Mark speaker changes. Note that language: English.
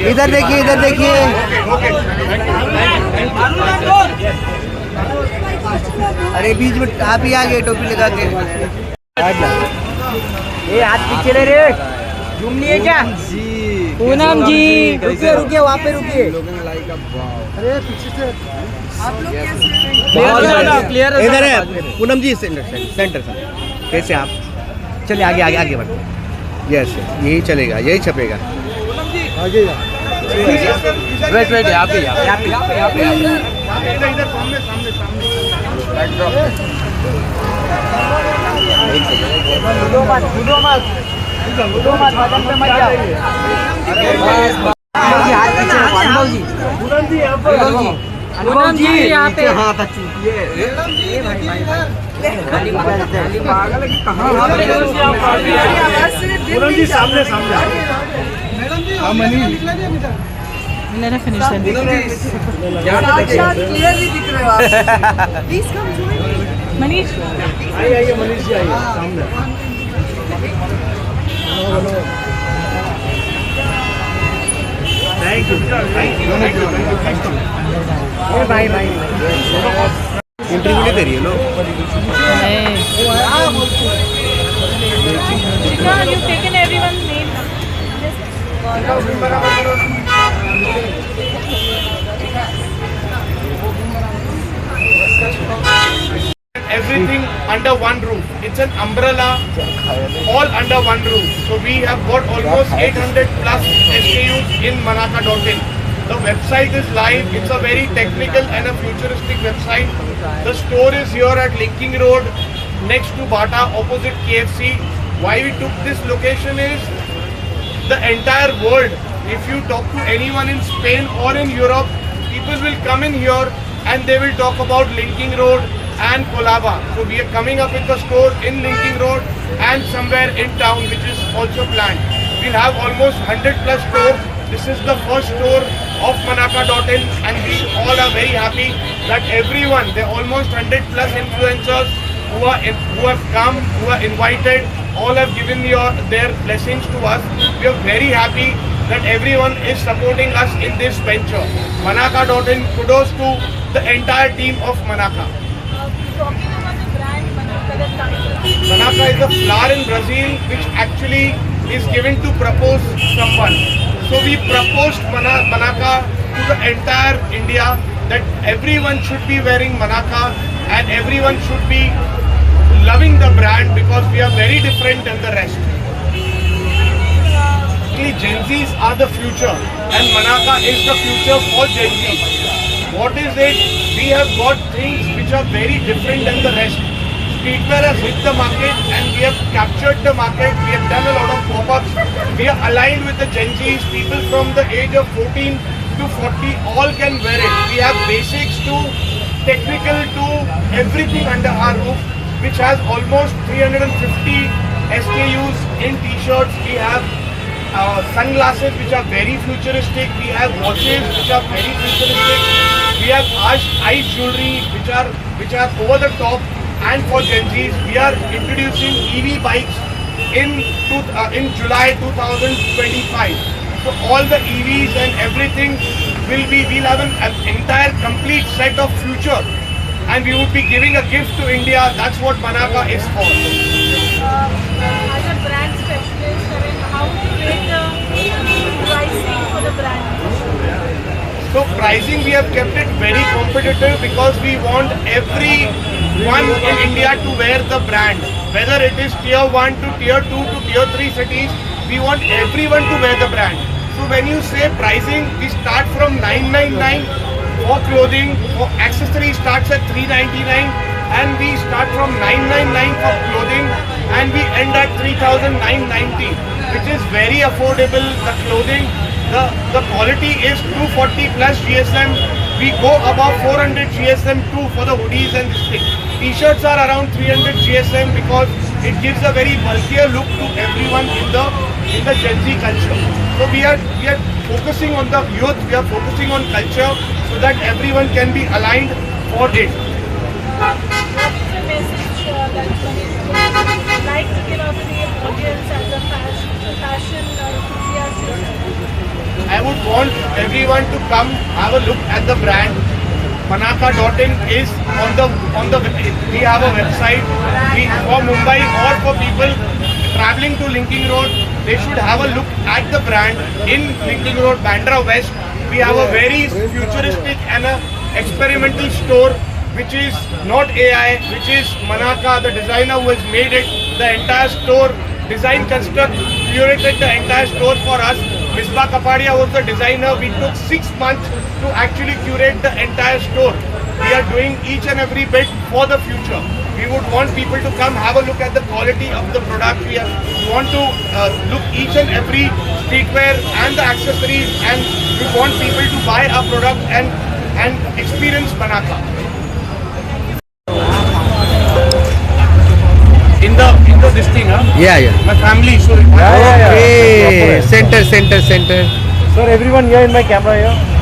Speaker 1: इधर देखिए, इधर देखिए। अरे बीच में आप ही आ गए टोपी लगा के। ये हाथ पीछे ले रे, झूम लिए क्या? पूनम जी रुकिए रुकिए, वहाँ पे रुकिए। अरे पीछे से आप लोग क्लियर इधर है। पूनम जी सेंटर सेंटर कैसे आप चलिए आगे आगे आगे बढ़ते। यस यही चलेगा, यही छपेगा। आगे वेट वेट यहाँ पे इधर सामने सामने सामने।
Speaker 2: पूनम जी यहाँ पे
Speaker 1: हाथ चूकिए। पूनम जी सामने सामने।
Speaker 2: मैंने फिनिश कर दिया।
Speaker 3: क्लियरली दिख रहे हो आप। प्लीज कम जॉइन
Speaker 2: मनीष
Speaker 1: आइए मनीष जी आइए सामने। थैंक यू भाई भाई इंटरव्यू नहीं दे रही है लोग।
Speaker 2: you've taken everyone's name.
Speaker 4: Everything under one roof. It's an umbrella, all under one roof. So we have got almost 800 plus SKUs in Manaka.in. The website is live. It's a very technical and a futuristic website. The store is here at Linking Road, next to Bata, opposite KFC. Why we took this location is the entire world. If you talk to anyone in Spain or in Europe, people will come in here and they will talk about Linking Road and Colaba. So we are coming up with a store in Linking Road and somewhere in town, which is also planned. We'll have almost 100 plus stores. This is the first store of Manaka.in and we all are very happy that everyone, there are almost 100 plus influencers who have come, who are invited, all have given their blessings to us. We are very happy that everyone is supporting us in this venture. Manaka.in, kudos to the entire team of Manaka. Manaka is a flower in Brazil which actually is given to propose someone. So we proposed Manaka to the entire India that everyone should be wearing Manaka and everyone should be loving the brand because we are very different than the rest. Gen Zs are the future and Manaka is the future for Gen Z. What is it? We have got things which are very different than the rest. Streetwear has hit the market and we have captured the market. We have done a lot of pop-ups. We are aligned with the Gen Zs. People from the age of 14 to 40 all can wear it. We have basics to technical to everything under our roof, which has almost 350 SKUs in t-shirts. We have sunglasses which are very futuristic. We have watches which are very futuristic. We have ice jewelry which are over the top. And for Gen Zs, we are introducing EV bikes in July 2025. So all the EVs and everything we'll have an entire complete set of future. And we would be giving a gift to India. That's what Manaka is for.
Speaker 2: As a brand specialist, how do you rate the pricing for the brand?
Speaker 4: So pricing, we have kept it very competitive because we want everyone in India to wear the brand. Whether it is tier 1 to tier 2 to tier 3 cities, we want everyone to wear the brand. So when you say pricing, we start from 999 for clothing, for accessories starts at 399 and we start from 999 for clothing and we end at 3,990, which is very affordable. The clothing, the quality is 240 plus GSM. We go above 400 GSM too for the hoodies and this thing. T-shirts are around 300 GSM because it gives a very bulkier look to everyone in the Gen Z culture. So we are focusing on the youth, we are focusing on culture so that everyone can be aligned for it.
Speaker 2: What's the message that you would like to give out to the audience as a
Speaker 4: want everyone to come have a look at the brand. Manaka.in is on the we have a website. For Mumbai or for people traveling to Linking Road, they should have a look at the brand in Linking Road, Bandra West. We have a very futuristic and a experimental store which is not AI, which is Manaka, the designer who has made it, the entire store, design construct, curated the entire store for us. Misbah Kapadia was the designer. We took 6 months to actually curate the entire store. We are doing each and every bit for the future. We would want people to come have a look at the quality of the product. We want to look each and every streetwear and the accessories, and we want people to buy our product and experience Manaka. In the this thing, huh?
Speaker 1: Yeah.
Speaker 4: My family, so
Speaker 1: Okay.
Speaker 4: proper.
Speaker 1: Center.
Speaker 5: Sir, everyone here in my camera here.